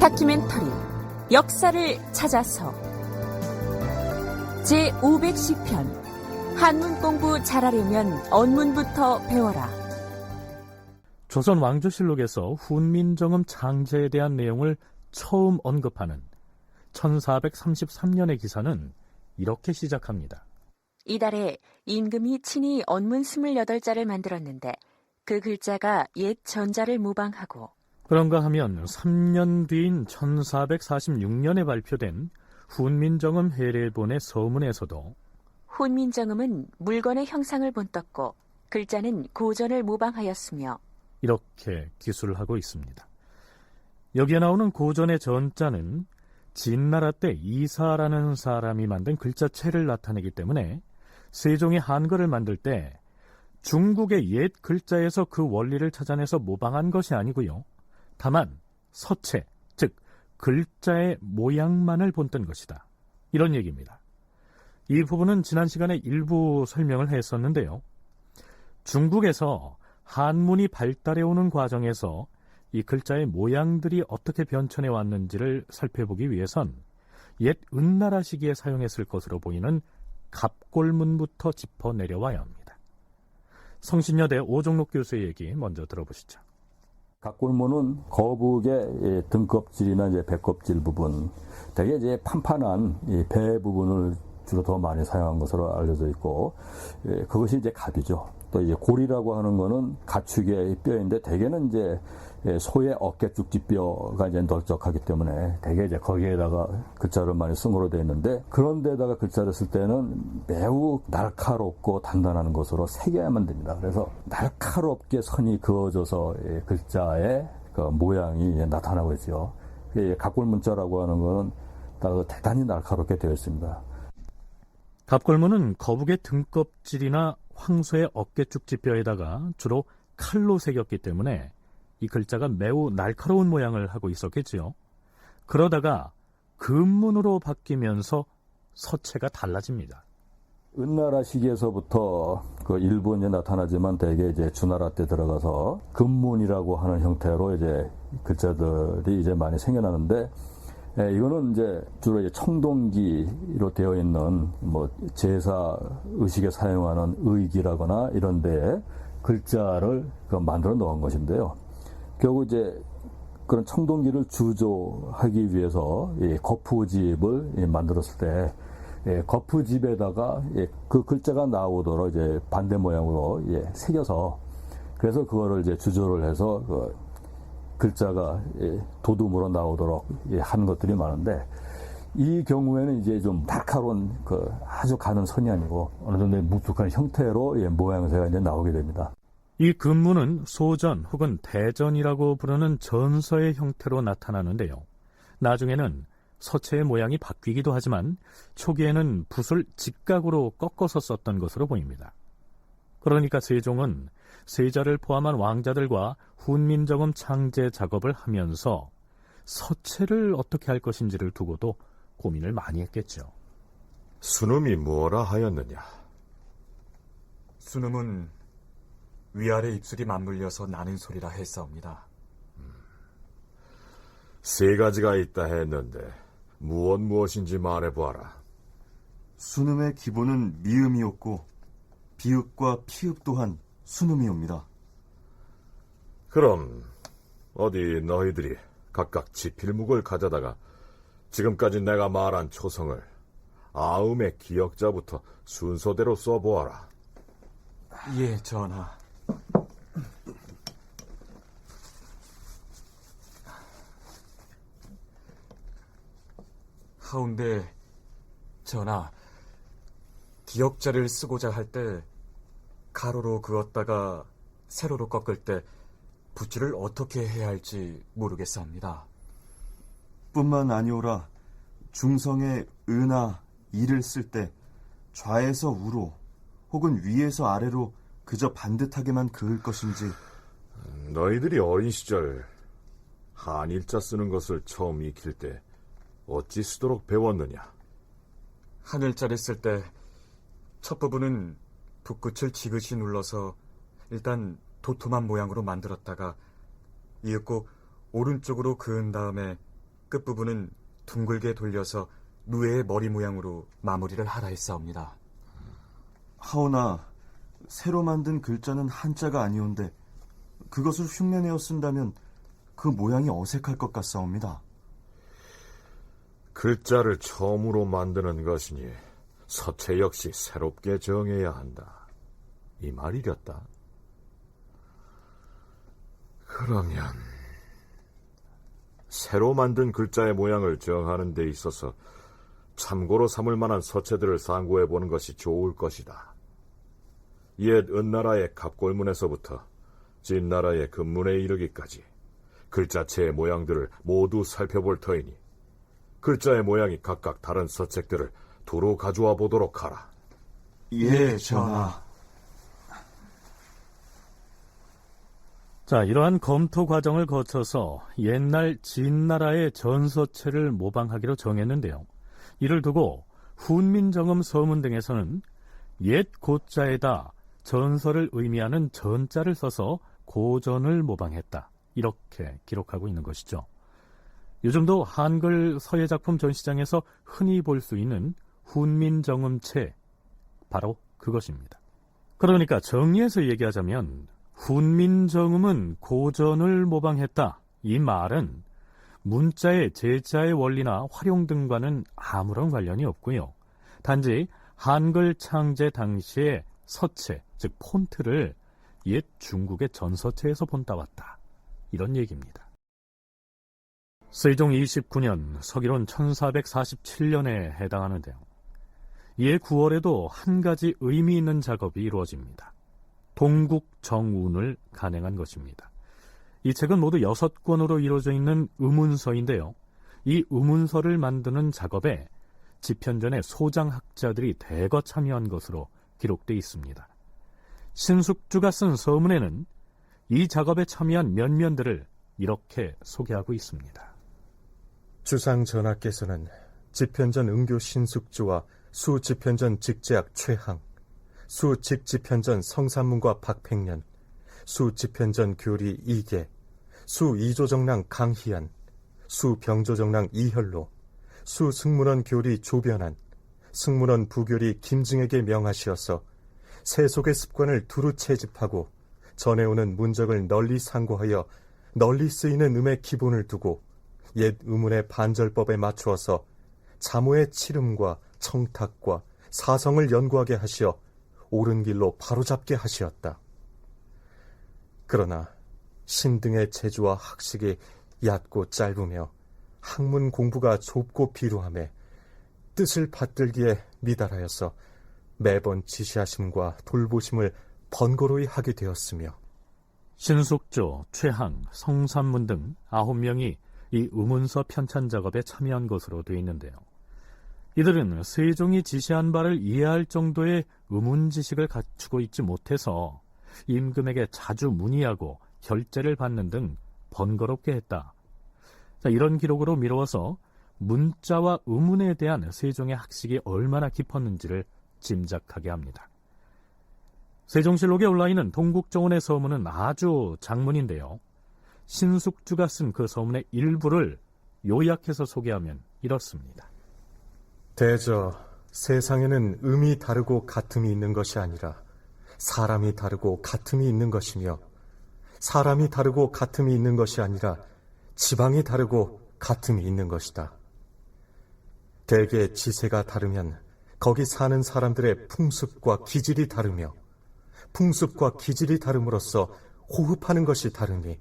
다큐멘터리 역사를 찾아서 제510편 한문 공부 잘하려면 언문부터 배워라. 조선 왕조실록에서 훈민정음 창제에 대한 내용을 처음 언급하는 1433년의 기사는 이렇게 시작합니다. 이달에 임금이 친히 언문 28자를 만들었는데 그 글자가 옛 전자를 모방하고, 그런가 하면 3년 뒤인 1446년에 발표된 훈민정음 해례본의 서문에서도 훈민정음은 물건의 형상을 본떴고 글자는 고전을 모방하였으며, 이렇게 기술을 하고 있습니다. 여기에 나오는 고전의 전자는 진나라 때 이사라는 사람이 만든 글자체를 나타내기 때문에 세종이 한글을 만들 때 중국의 옛 글자에서 그 원리를 찾아내서 모방한 것이 아니고요. 다만 서체, 즉 글자의 모양만을 본뜬 것이다. 이런 얘기입니다. 이 부분은 지난 시간에 일부 설명을 했었는데요. 중국에서 한문이 발달해오는 과정에서 이 글자의 모양들이 어떻게 변천해 왔는지를 살펴보기 위해선 옛 은나라 시기에 사용했을 것으로 보이는 갑골문부터 짚어 내려와야 합니다. 성신여대 오종록 교수의 얘기 먼저 들어보시죠. 갑골문은 거북의 등껍질이나 이제 배껍질 부분, 되게 이제 판판한 이 배 부분을 주로 더 많이 사용한 것으로 알려져 있고, 그것이 이제 갑이죠. 또 이제 골이라고 하는 거는 가축의 뼈인데, 대개는 이제 소의 어깨 쭉지뼈가 이제 널쩍하기 때문에 대개 이제 거기에다가 글자를 많이 쓴 거로 되어 있는데, 그런 데다가 글자를 쓸 때는 매우 날카롭고 단단한 것으로 새겨야만 됩니다. 그래서 날카롭게 선이 그어져서 글자의 그 모양이 나타나고 있죠. 갑골문자라고 하는 거는 대단히 날카롭게 되어 있습니다. 갑골문은 거북의 등껍질이나 황소의 어깨 쭉지뼈에다가 주로 칼로 새겼기 때문에 이 글자가 매우 날카로운 모양을 하고 있었겠지요. 그러다가 금문으로 바뀌면서 서체가 달라집니다. 은나라 시기에서부터 그 일본에 나타나지만 대개 이제 주나라 때 들어가서 금문이라고 하는 형태로 이제 글자들이 이제 많이 생겨나는데, 이거는 이제 주로 이제 청동기로 되어 있는 뭐 제사 의식에 사용하는 의기라거나 이런 데에 글자를 만들어 놓은 것인데요. 결국 이제 그런 청동기를 주조하기 위해서 이 거푸집을 만들었을 때 거푸집에다가 그 글자가 나오도록 이제 반대 모양으로 새겨서, 그래서 그거를 이제 주조를 해서 그 글자가 도둠으로 나오도록 한 것들이 많은데, 이 경우에는 이제 좀 날카로운 아주 가는 선이 아니고 어느 정도의 묵직한 형태로 모양새가 이제 나오게 됩니다. 이 금문은 소전 혹은 대전이라고 부르는 전서의 형태로 나타나는데요. 나중에는 서체의 모양이 바뀌기도 하지만 초기에는 붓을 직각으로 꺾어서 썼던 것으로 보입니다. 그러니까 세종은 세자를 포함한 왕자들과 훈민정음 창제 작업을 하면서 서체를 어떻게 할 것인지를 두고도 고민을 많이 했겠죠. 순음이 무엇라 하였느냐? 순음은 위아래 입술이 맞물려서 나는 소리라 했사옵니다. 세 가지가 있다 했는데 무엇인지 말해보아라. 순음의 기본은 미음이었고 비읍과 피읍 또한 순음이옵니다. 그럼 어디 너희들이 각각 지필묵을 가져다가 지금까지 내가 말한 초성을 아음의 기역자부터 순서대로 써보아라. 예, 전하. 하운데 전하, 기역자를 쓰고자 할 때 가로로 그었다가 세로로 꺾을 때 붓질을 어떻게 해야 할지 모르겠사옵니다. 뿐만 아니오라, 중성의 은하, 이를 쓸 때 좌에서 우로 혹은 위에서 아래로 그저 반듯하게만 그을 것인지. 너희들이 어린 시절 한일자 쓰는 것을 처음 익힐 때 어찌 쓰도록 배웠느냐? 하늘자를 쓸 때 첫 부분은 붓끝을 지그시 눌러서 일단 도톰한 모양으로 만들었다가 이윽고 오른쪽으로 그은 다음에 끝부분은 둥글게 돌려서 누에의 머리 모양으로 마무리를 하라 했사옵니다. 하오나 새로 만든 글자는 한자가 아니온데 그것을 흉내내어 쓴다면 그 모양이 어색할 것 같사옵니다. 글자를 처음으로 만드는 것이니 서체 역시 새롭게 정해야 한다. 이 말이렸다. 그러면 새로 만든 글자의 모양을 정하는 데 있어서 참고로 삼을 만한 서체들을 상고해 보는 것이 좋을 것이다. 옛 은나라의 갑골문에서부터 진나라의 금문에 이르기까지 글자체의 모양들을 모두 살펴볼 터이니 글자의 모양이 각각 다른 서책들을 두루 가져와 보도록 하라. 예, 전하. 자, 이러한 검토 과정을 거쳐서 옛날 진나라의 전서체를 모방하기로 정했는데요. 이를 두고 훈민정음 서문 등에서는 옛 고자에다 전서를 의미하는 전자를 써서 고전을 모방했다. 이렇게 기록하고 있는 것이죠. 요즘도 한글 서예작품 전시장에서 흔히 볼 수 있는 훈민정음체, 바로 그것입니다. 그러니까 정리해서 얘기하자면 훈민정음은 고전을 모방했다. 이 말은 문자의 제자의 원리나 활용 등과는 아무런 관련이 없고요. 단지 한글 창제 당시의 서체, 즉 폰트를 옛 중국의 전서체에서 본따왔다. 이런 얘기입니다. 세종 29년 서기론 1447년에 해당하는데요. 이해 9월에도 한 가지 의미 있는 작업이 이루어집니다. 동국정운을 간행한 것입니다. 이 책은 모두 6권으로 이루어져 있는 의문서인데요. 이 의문서를 만드는 작업에 집현전의 소장학자들이 대거 참여한 것으로 기록되어 있습니다. 신숙주가 쓴 서문에는 이 작업에 참여한 면면들을 이렇게 소개하고 있습니다. 주상 전하께서는 집현전 응교 신숙주와 수집현전 직제학 최항, 수직집현전 성산문과 박팽년, 수집현전 교리 이계, 수이조정랑 강희안, 수병조정랑 이혈로, 수승문원 교리 조변한, 승문원 부교리 김증에게 명하시어서 세속의 습관을 두루 채집하고 전해오는 문적을 널리 상고하여 널리 쓰이는 음의 기본을 두고 옛 의문의 반절법에 맞추어서 자모의 칠음과 청탁과 사성을 연구하게 하시어 옳은 길로 바로잡게 하시었다. 그러나 신등의 재주와 학식이 얕고 짧으며 학문 공부가 좁고 비루함에 뜻을 받들기에 미달하여서 매번 지시하심과 돌보심을 번거로이 하게 되었으며 신숙주, 최항, 성산문 등 9명이 이 의문서 편찬 작업에 참여한 것으로 되어 있는데요. 이들은 세종이 지시한 바를 이해할 정도의 의문 지식을 갖추고 있지 못해서 임금에게 자주 문의하고 결제를 받는 등 번거롭게 했다. 자, 이런 기록으로 미루어서 문자와 의문에 대한 세종의 학식이 얼마나 깊었는지를 짐작하게 합니다. 세종실록에 올라있는 동국정운의 서문은 아주 장문인데요. 신숙주가 쓴 그 서문의 일부를 요약해서 소개하면 이렇습니다. 대저 세상에는 음이 다르고 같음이 있는 것이 아니라 사람이 다르고 같음이 있는 것이며 사람이 다르고 같음이 있는 것이 아니라 지방이 다르고 같음이 있는 것이다. 대개 지세가 다르면 거기 사는 사람들의 풍습과 기질이 다르며 풍습과 기질이 다름으로써 호흡하는 것이 다르니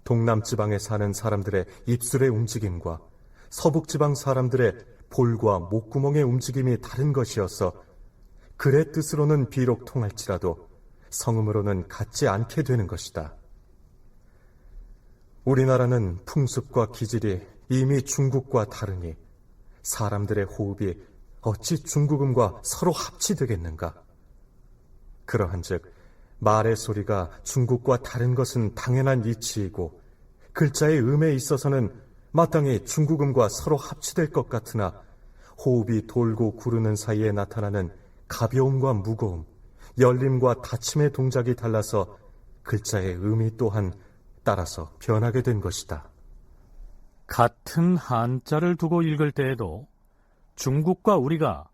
동남지방에 사는 사람들의 입술의 움직임과 서북지방 사람들의 볼과 목구멍의 움직임이 다른 것이어서 글의 뜻으로는 비록 통할지라도 성음으로는 같지 않게 되는 것이다. 우리나라는 풍습과 기질이 이미 중국과 다르니 사람들의 호흡이 어찌 중국음과 서로 합치되겠는가? 그러한즉 말의 소리가 중국과 다른 것은 당연한 이치이고 글자의 음에 있어서는 마땅히 중국음과 서로 합치될 것 같으나 호흡이 돌고 구르는 사이에 나타나는 가벼움과 무거움, 열림과 닫힘의 동작이 달라서 글자의 음이 또한 따라서 변하게 된 것이다. 같은 한자를 두고 읽을 때에도 중국과 우리가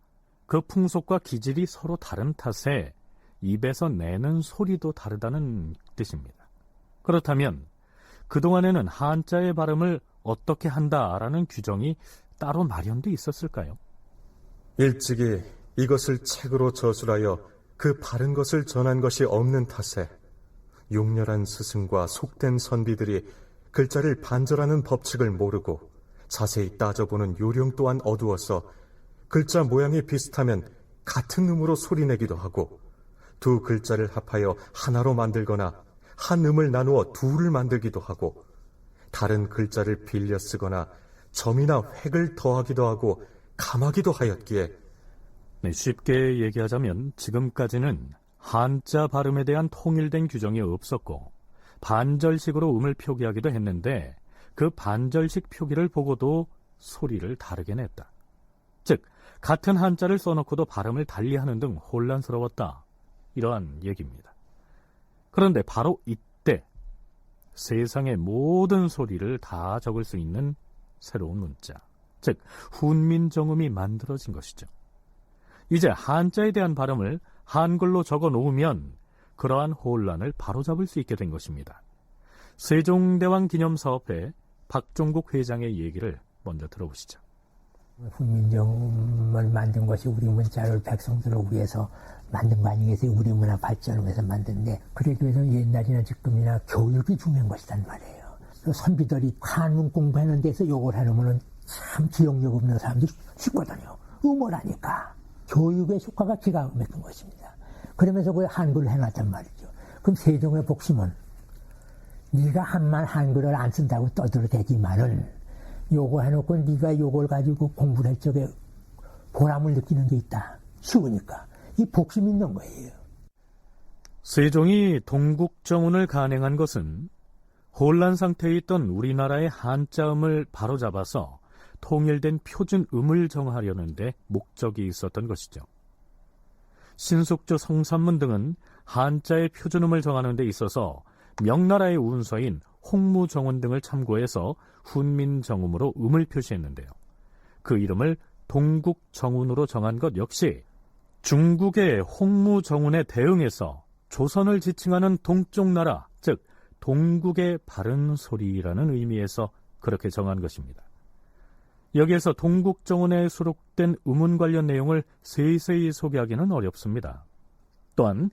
그 풍속과 기질이 서로 다른 탓에 입에서 내는 소리도 다르다는 뜻입니다. 그렇다면 그동안에는 한자의 발음을 어떻게 한다라는 규정이 따로 마련돼 있었을까요? 일찍이 이것을 책으로 저술하여 그 바른 것을 전한 것이 없는 탓에 용렬한 스승과 속된 선비들이 글자를 반절하는 법칙을 모르고 자세히 따져보는 요령 또한 어두워서 글자 모양이 비슷하면 같은 음으로 소리내기도 하고 두 글자를 합하여 하나로 만들거나 한 음을 나누어 둘을 만들기도 하고 다른 글자를 빌려 쓰거나 점이나 획을 더하기도 하고 감하기도 하였기에 네, 쉽게 얘기하자면 지금까지는 한자 발음에 대한 통일된 규정이 없었고 반절식으로 음을 표기하기도 했는데 그 반절식 표기를 보고도 소리를 다르게 냈다. 즉, 같은 한자를 써놓고도 발음을 달리하는 등 혼란스러웠다. 이러한 얘기입니다. 그런데 바로 이때 세상의 모든 소리를 다 적을 수 있는 새로운 문자, 즉 훈민정음이 만들어진 것이죠. 이제 한자에 대한 발음을 한글로 적어 놓으면 그러한 혼란을 바로잡을 수 있게 된 것입니다. 세종대왕 기념사업회 박종국 회장의 얘기를 먼저 들어보시죠. 훈민정음을 만든 것이 우리 문자를 백성들을 위해서 만든 거 아니겠어요? 우리 문화 발전을 위해서 만든데 그러기 위해서는 옛날이나 지금이나 교육이 중요한 것이란 말이에요. 그 선비들이 한문 공부하는 데서 욕을 해놓으면 참 기억력 없는 사람들이 쉽거든요. 음모라니까. 교육의 효과가 기가 막힌 것입니다. 그러면서 그 한글을 해놨단 말이죠. 그럼 세종의 복심은 네가 한만 한글을 안 쓴다고 떠들어대지만은 요거 해놓고 네가 요걸 가지고 공부를 할 적에 보람을 느끼는 게 있다. 쉬우니까. 이 복심이 있는 거예요. 세종이 동국정운을 간행한 것은 혼란 상태에 있던 우리나라의 한자음을 바로잡아서 통일된 표준음을 정하려는 데 목적이 있었던 것이죠. 신숙주 성산문 등은 한자의 표준음을 정하는 데 있어서 명나라의 운서인 홍무정운 등을 참고해서 훈민정음으로 음을 표시했는데요. 그 이름을 동국정운으로 정한 것 역시 중국의 홍무정운에 대응해서 조선을 지칭하는 동쪽 나라, 즉 동국의 바른 소리라는 의미에서 그렇게 정한 것입니다. 여기에서 동국정운에 수록된 음운 관련 내용을 세세히 소개하기는 어렵습니다. 또한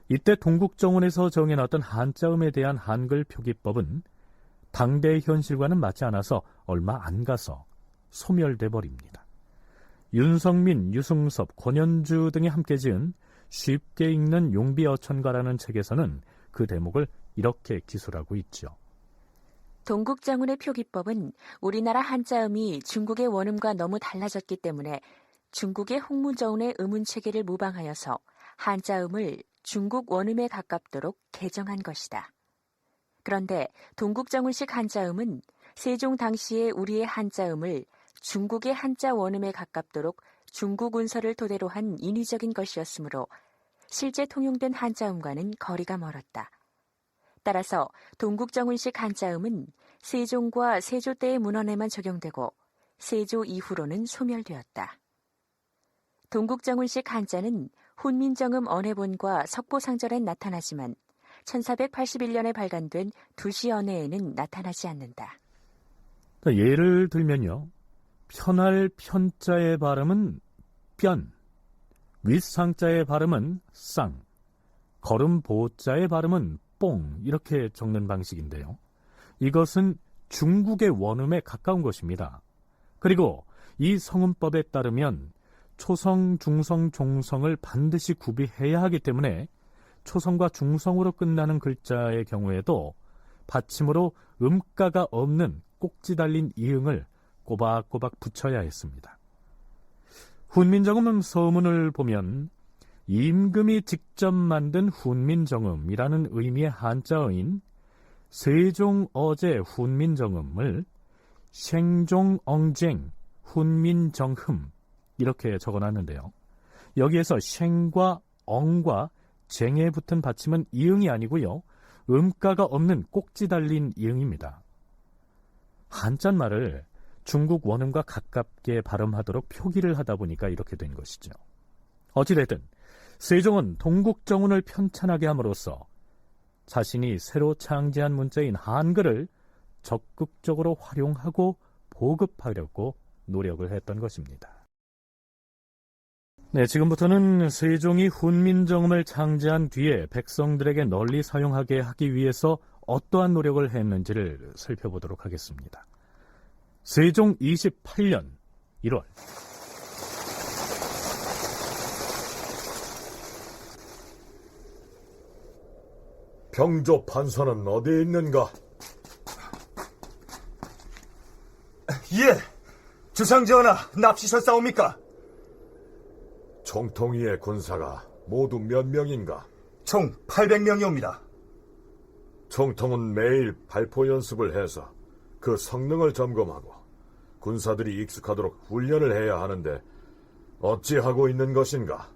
이때 동국정운에서 정해놨던 한자음에 대한 한글 표기법은 당대의 현실과는 맞지 않아서 얼마 안 가서 소멸돼 버립니다. 윤성민, 유승섭, 권현주 등이 함께 지은 쉽게 읽는 용비어천가라는 책에서는 그 대목을 이렇게 기술하고 있죠. 동국정운의 표기법은 우리나라 한자음이 중국의 원음과 너무 달라졌기 때문에 중국의 홍무정운의 음운 체계를 모방하여서 한자음을 중국 원음에 가깝도록 개정한 것이다. 그런데 동국정운식 한자음은 세종 당시의 우리의 한자음을 중국의 한자 원음에 가깝도록 중국 운서를 토대로 한 인위적인 것이었으므로 실제 통용된 한자음과는 거리가 멀었다. 따라서 동국정운식 한자음은 세종과 세조 때의 문헌에만 적용되고 세조 이후로는 소멸되었다. 동국정운식 한자는 훈민정음 언해본과 석보상절엔 나타나지만 1481년에 발간된 두시언해에는 나타나지 않는다. 예를 들면요. 편할 편자의 발음은 변, 윗상자의 발음은 쌍, 걸음 보자의 발음은 뽕 이렇게 적는 방식인데요. 이것은 중국의 원음에 가까운 것입니다. 그리고 이 성음법에 따르면 초성, 중성, 종성을 반드시 구비해야 하기 때문에 초성과 중성으로 끝나는 글자의 경우에도 받침으로 음가가 없는 꼭지 달린 이응을 꼬박꼬박 붙여야 했습니다. 훈민정음 서문을 보면 임금이 직접 만든 훈민정음이라는 의미의 한자어인 세종어제 훈민정음을 생종엉쟁 훈민정흠 이렇게 적어놨는데요. 여기에서 생과 엉과 쟁에 붙은 받침은 이응이 아니고요. 음가가 없는 꼭지 달린 이응입니다. 한자말을 중국 원음과 가깝게 발음하도록 표기를 하다 보니까 이렇게 된 것이죠. 어찌됐든 세종은 동국정운을 편찬하게 함으로써 자신이 새로 창제한 문자인 한글을 적극적으로 활용하고 보급하려고 노력을 했던 것입니다. 네, 지금부터는 세종이 훈민정음을 창제한 뒤에 백성들에게 널리 사용하게 하기 위해서 어떠한 노력을 했는지를 살펴보도록 하겠습니다. 세종 28년 1월 병조 판서는 어디에 있는가? 예, 주상전하, 납치셨사옵니까? 총통위의 군사가 모두 몇 명인가? 총 800명이옵니다. 총통은 매일 발포 연습을 해서 그 성능을 점검하고 군사들이 익숙하도록 훈련을 해야 하는데 어찌하고 있는 것인가?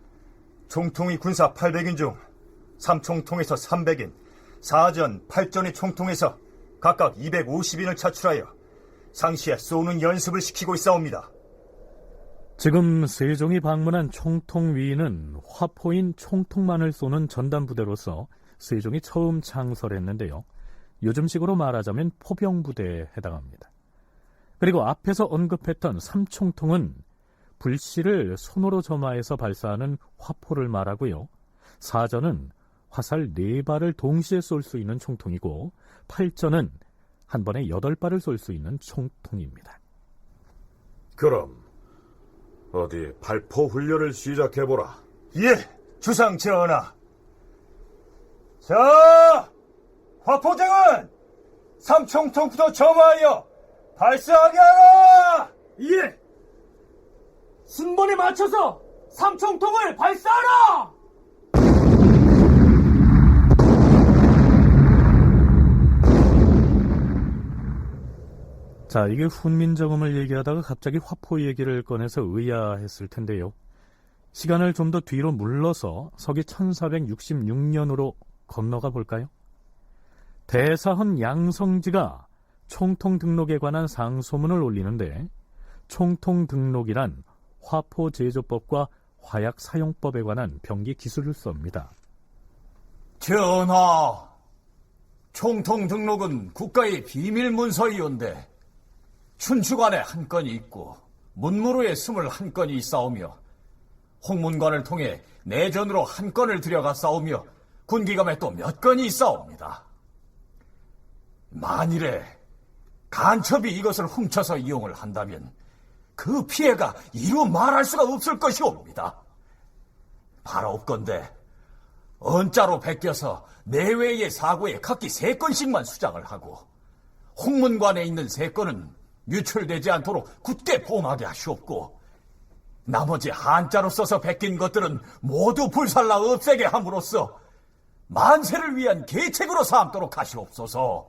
총통이 군사 800인 중 3총통에서 300인, 4전, 8전의 총통에서 각각 250인을 차출하여 상시에 쏘는 연습을 시키고 있사옵니다. 지금 세종이 방문한 총통위는 화포인 총통만을 쏘는 전담부대로서 세종이 처음 창설했는데요. 요즘식으로 말하자면 포병부대에 해당합니다. 그리고 앞에서 언급했던 삼총통은 불씨를 손으로 점화해서 발사하는 화포를 말하고요. 사전은 화살 4발을 동시에 쏠 수 있는 총통이고, 8전은 한 번에 8발을 쏠 수 있는 총통입니다. 그럼 어디 발포 훈련을 시작해보라. 예, 주상전하. 자, 화포장은 3총통부터 점화하여 발사하게 하라! 예! 순번에 맞춰서 삼총통을 발사하라! 자, 이게 훈민정음을 얘기하다가 갑자기 화포 얘기를 꺼내서 의아했을 텐데요. 시간을 좀 더 뒤로 물러서 서기 1466년으로 건너가 볼까요? 대사헌 양성지가 총통 등록에 관한 상소문을 올리는데, 총통 등록이란 화포 제조법과 화약 사용법에 관한 병기 기술을 썹니다. 전하, 총통 등록은 국가의 비밀 문서이온데 춘추관에 한 건이 있고 문무로에 21건이 있사오며 홍문관을 통해 내전으로 한 건을 들여가 싸우며 군기감에 또 몇 건이 있사옵니다. 만일에 간첩이 이것을 훔쳐서 이용을 한다면 그 피해가 이루 말할 수가 없을 것이옵니다. 바라옵건대 언자로 베껴서 내외의 사고에 각기 3건씩만 수장을 하고 홍문관에 있는 3건은 유출되지 않도록 굳게 보호하게 하시옵고, 나머지 한자로 써서 베낀 것들은 모두 불살라 없애게 함으로써 만세를 위한 계책으로 삼도록 하시옵소서.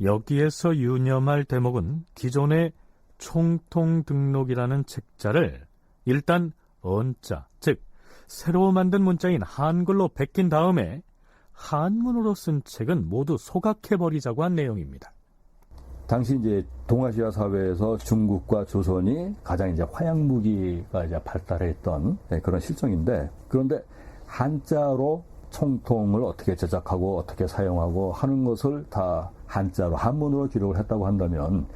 여기에서 유념할 대목은 기존의 총통 등록이라는 책자를 일단 언자, 즉 새로 만든 문자인 한글로 베낀 다음에 한문으로 쓴 책은 모두 소각해버리자고 한 내용입니다. 당시 이제 동아시아 사회에서 중국과 조선이 가장 이제 화약 무기가 이제 발달했던 그런 실정인데, 그런데 한자로 총통을 어떻게 제작하고 어떻게 사용하고 하는 것을 다 한자로 한문으로 기록을 했다고 한다면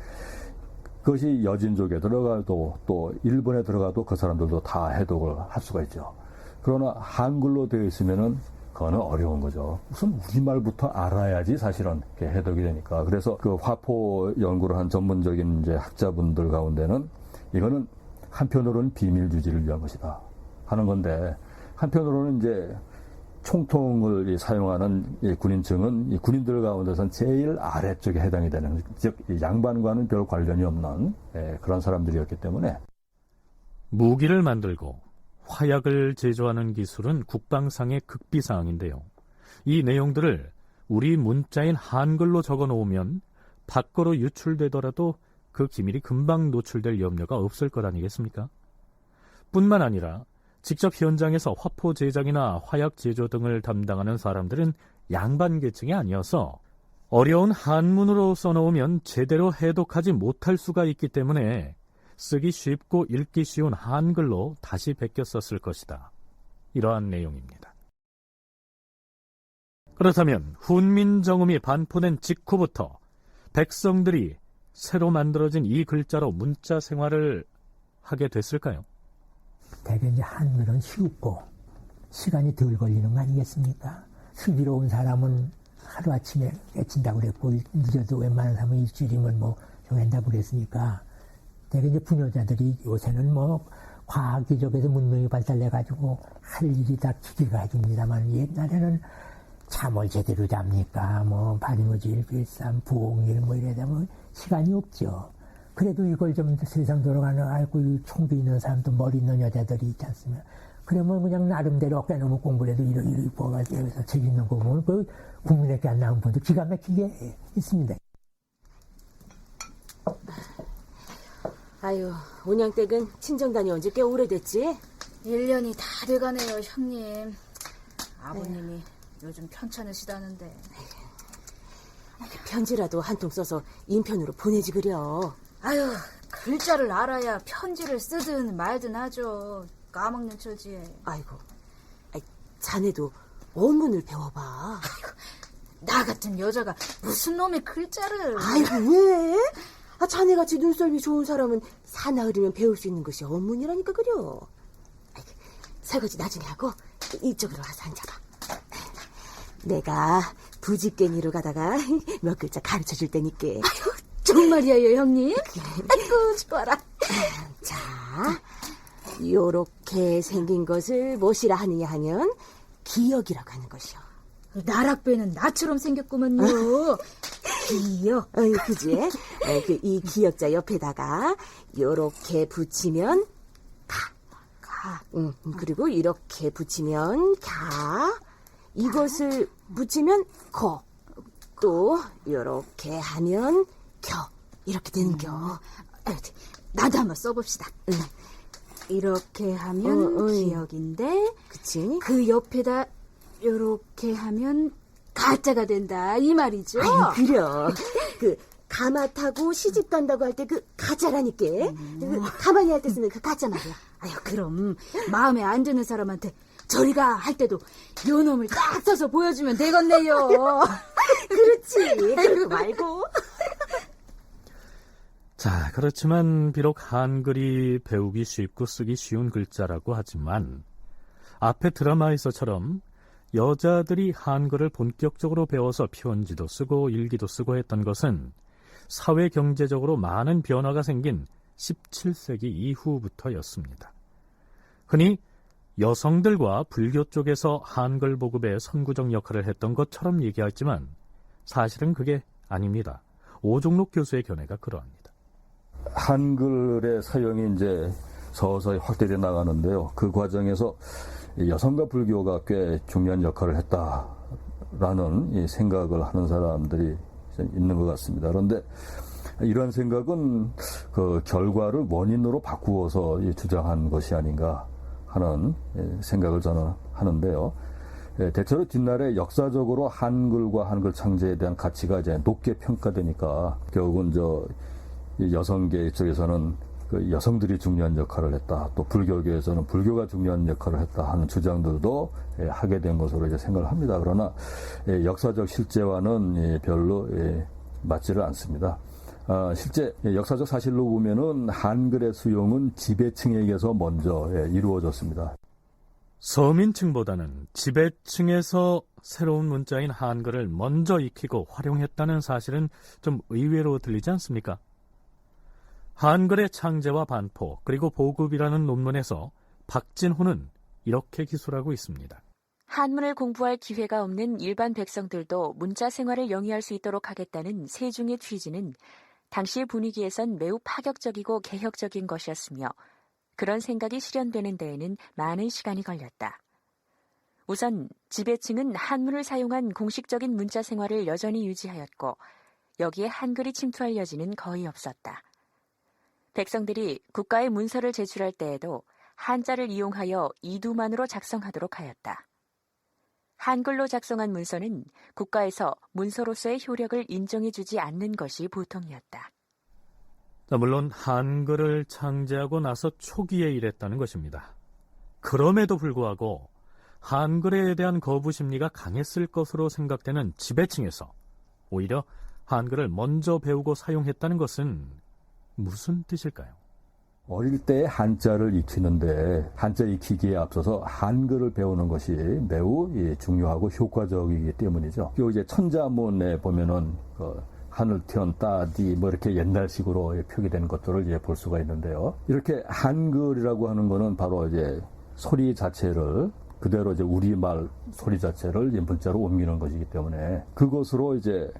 그것이 여진족에 들어가도 또 일본에 들어가도 그 사람들도 다 해독을 할 수가 있죠. 그러나 한글로 되어 있으면은 그거는 어려운 거죠. 우선 우리말부터 알아야지 사실은 해독이 되니까. 그래서 그 화포 연구를 한 전문적인 이제 학자분들 가운데는 이거는 한편으로는 비밀 유지를 위한 것이다 하는 건데, 한편으로는 이제 총통을 사용하는 이 군인층은 이 군인들 가운데서는 제일 아래쪽에 해당이 되는, 즉 양반과는 별 관련이 없는 그런 사람들이었기 때문에 무기를 만들고 화약을 제조하는 기술은 국방상의 극비사항인데요. 이 내용들을 우리 문자인 한글로 적어놓으면 밖으로 유출되더라도 그 기밀이 금방 노출될 염려가 없을 것 아니겠습니까? 뿐만 아니라 직접 현장에서 화포 제작이나 화약 제조 등을 담당하는 사람들은 양반 계층이 아니어서 어려운 한문으로 써놓으면 제대로 해독하지 못할 수가 있기 때문에 쓰기 쉽고 읽기 쉬운 한글로 다시 베껴 썼을 것이다. 이러한 내용입니다. 그렇다면 훈민정음이 반포된 직후부터 백성들이 새로 만들어진 이 글자로 문자 생활을 하게 됐을까요? 대개 이제 한글은 쉽고 시간이 덜 걸리는 거 아니겠습니까? 슬기로운 사람은 하루아침에 깨친다고 그랬고, 늦어도 웬만한 사람은 일주일이면 뭐 정한다고 그랬으니까, 대개 이제 부녀자들이 요새는 뭐 과학 기적에서 문명이 발달해가지고 할 일이 다 기계가 해줍니다만, 옛날에는 잠을 제대로 잡니까? 뭐 발효질, 일삼, 부홍일 뭐 이래다 뭐 시간이 없죠. 그래도 이걸 좀 세상 돌아가는 알고 총기 있는 사람도 머리 있는 여자들이 있지 않습니까? 그러면 그냥 나름대로 어깨너머 공부를 해도 이렇게 뽑아가지고 책 읽는 거 보면 그 국민에게 안 나온 분도 기가 막히게 있습니다. 아유, 온양댁은 친정 다녀온 지 꽤 오래됐지? 1년이 다 돼가네요, 형님. 아버님이 요즘 편찮으시다는데. 편지라도 한 통 써서 인편으로 보내지 그려. 아유, 글자를 알아야 편지를 쓰든 말든 하죠. 까먹는 처지에. 아이고, 자네도 원문을 배워봐. 아이고, 나 같은 여자가 무슨 놈의 글자를. 아이고, 왜? 자네같이 눈썰미 좋은 사람은 사나흘이면 배울 수 있는 것이 원문이라니까 그려. 설거지 나중에 하고 이쪽으로 와서 앉아봐. 내가 부지깽이로 가다가 몇 글자 가르쳐줄 테니까. 아유, 정말이에요, 형님? 아이고, 좋아라. 자, 요렇게 생긴 것을 무엇이라 하느냐 하면 기역이라고 하는 것이요. 나락배는 나처럼 생겼구먼요. 기역. 그지? 이 기역자 옆에다가 요렇게 붙이면 가. 그리고 이렇게 붙이면 가. 이것을 붙이면 거. 또 요렇게 하면 겨. 이렇게 되는 겨. 나도 한번 써봅시다. 이렇게 하면 기역인데, 그치? 그 옆에다 요렇게 하면 가짜가 된다 이 말이죠. 아유, 그려. 그 가마 타고 시집 간다고 할 때 그 가짜라니까. 그 가만히 할 때 쓰는 그 가짜 말이야. 아유, 그럼 마음에 안 드는 사람한테 저리가 할 때도 요 놈을 딱 써서 보여주면 되겠네요. 그렇지. 그러고 말고. 자, 그렇지만 비록 한글이 배우기 쉽고 쓰기 쉬운 글자라고 하지만 앞의 드라마에서처럼 여자들이 한글을 본격적으로 배워서 편지도 쓰고 일기도 쓰고 했던 것은 사회 경제적으로 많은 변화가 생긴 17세기 이후부터였습니다. 흔히 여성들과 불교 쪽에서 한글 보급에 선구적 역할을 했던 것처럼 얘기하지만 사실은 그게 아닙니다. 오종록 교수의 견해가 그러합니다. 한글의 사용이 이제 서서히 확대돼 나가는데요. 그 과정에서 여성과 불교가 꽤 중요한 역할을 했다라는 이 생각을 하는 사람들이 있는 것 같습니다. 그런데 이런 생각은 그 결과를 원인으로 바꾸어서 주장한 것이 아닌가 하는 생각을 저는 하는데요. 대체로 뒷날에 역사적으로 한글과 한글 창제에 대한 가치가 이제 높게 평가되니까 결국은 여성계 쪽에서는 그 여성들이 중요한 역할을 했다. 또 불교계에서는 불교가 중요한 역할을 했다 하는 주장들도 하게 된 것으로 이제 생각을 합니다. 그러나 역사적 실제와는 별로 맞지를 않습니다. 실제 역사적 사실로 보면은 한글의 수용은 지배층에게서 먼저 이루어졌습니다. 서민층보다는 지배층에서 새로운 문자인 한글을 먼저 익히고 활용했다는 사실은 좀 의외로 들리지 않습니까? 한글의 창제와 반포 그리고 보급이라는 논문에서 박진호는 이렇게 기술하고 있습니다. 한문을 공부할 기회가 없는 일반 백성들도 문자 생활을 영위할 수 있도록 하겠다는 세종의 취지는 당시의 분위기에선 매우 파격적이고 개혁적인 것이었으며 그런 생각이 실현되는 데에는 많은 시간이 걸렸다. 우선 지배층은 한문을 사용한 공식적인 문자 생활을 여전히 유지하였고 여기에 한글이 침투할 여지는 거의 없었다. 백성들이 국가의 문서를 제출할 때에도 한자를 이용하여 이두만으로 작성하도록 하였다. 한글로 작성한 문서는 국가에서 문서로서의 효력을 인정해주지 않는 것이 보통이었다. 물론 한글을 창제하고 나서 초기에 이랬다는 것입니다. 그럼에도 불구하고 한글에 대한 거부 심리가 강했을 것으로 생각되는 지배층에서 오히려 한글을 먼저 배우고 사용했다는 것은 무슨 뜻일까요? 어릴 때 한자를 익히는데 한자 익히기에 앞서서 한글을 배우는 것이 매우 중요하고 효과적이기 때문이죠. 요 이제 천자문에 보면은 하늘 태연 따디 뭐 이렇게 옛날식으로 표기된 것들을 이제 볼 수가 있는데요. 이렇게 한글이라고 하는 거는 바로 이제 소리 자체를 그대로 이제 우리말 소리 자체를 문자로 옮기는 것이기 때문에 그것으로 이제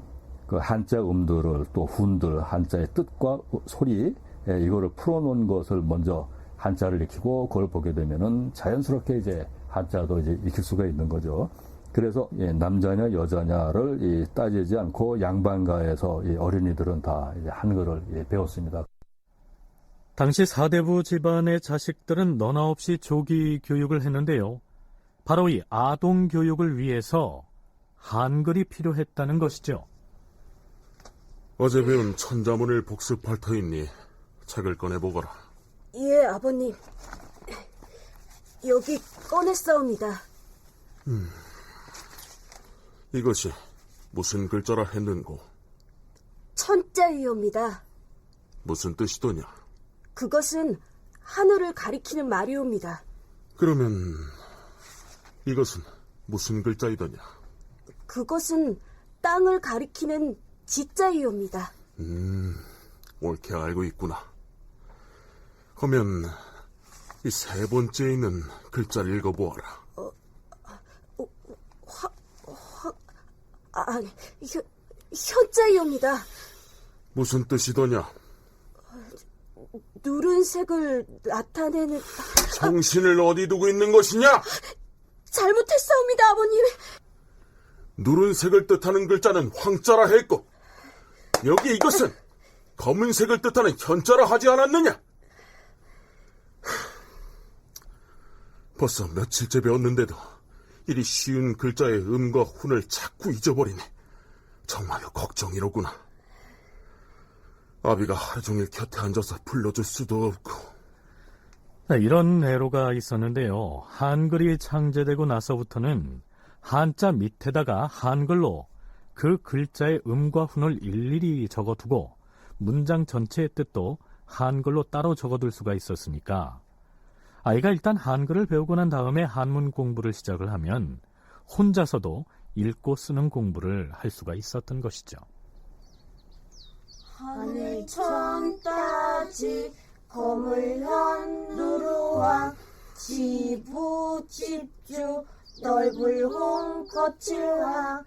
그 한자 음들을 또 훈들 한자의 뜻과 소리 이거를 풀어놓은 것을 먼저 한자를 익히고 그걸 보게 되면은 자연스럽게 이제 한자도 이제 익힐 수가 있는 거죠. 그래서 남자냐 여자냐를 따지지 않고 양반가에서 어린이들은 다 이제 한글을 배웠습니다. 당시 사대부 집안의 자식들은 너나 없이 조기 교육을 했는데요. 바로 이 아동 교육을 위해서 한글이 필요했다는 것이죠. 어제 배운 천자문을 복습할 터이니 책을 꺼내보거라. 예, 아버님. 여기 꺼냈사옵니다. 이것이 무슨 글자라 했는고? 천자이옵니다. 무슨 뜻이더냐? 그것은 하늘을 가리키는 말이옵니다. 그러면 이것은 무슨 글자이더냐? 그것은 땅을 가리키는 지자이옵니다. 옳게 알고 있구나. 그러면 이 세 번째에 있는 글자를 읽어보아라. 현자이옵니다. 무슨 뜻이더냐? 누른색을 나타내는... 정신을 어디 두고 있는 것이냐? 잘못했사옵니다, 아버님. 누른색을 뜻하는 글자는 황자라 했고 여기 이것은 검은색을 뜻하는 현자라 하지 않았느냐? 벌써 며칠째 배웠는데도 이리 쉬운 글자의 음과 훈을 자꾸 잊어버리네. 정말로 걱정이로구나. 아비가 하루 종일 곁에 앉아서 불러줄 수도 없고. 이런 애로가 있었는데요. 한글이 창제되고 나서부터는 한자 밑에다가 한글로 그 글자의 음과 훈을 일일이 적어두고 문장 전체의 뜻도 한글로 따로 적어둘 수가 있었으니까 아이가 일단 한글을 배우고 난 다음에 한문 공부를 시작을 하면 혼자서도 읽고 쓰는 공부를 할 수가 있었던 것이죠. 하늘 천 따지 거물현 누루와 지부 집주 넓을 홍 거칠화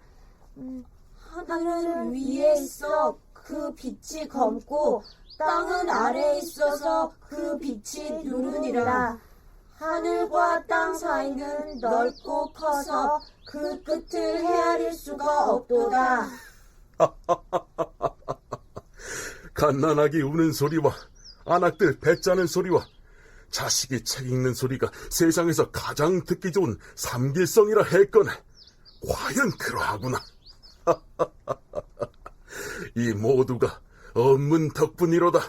하늘은 위에 있어 그 빛이 검고 땅은 아래에 있어서 그 빛이 누르니라. 하늘과 땅 사이는 넓고 커서 그 끝을 헤아릴 수가 없도다. 갓난아기 우는 소리와 안악들 배 짜는 소리와 자식이 책 읽는 소리가 세상에서 가장 듣기 좋은 삼길성이라 했거늘 과연 그러하구나. 이 모두가 언문 덕분이로다.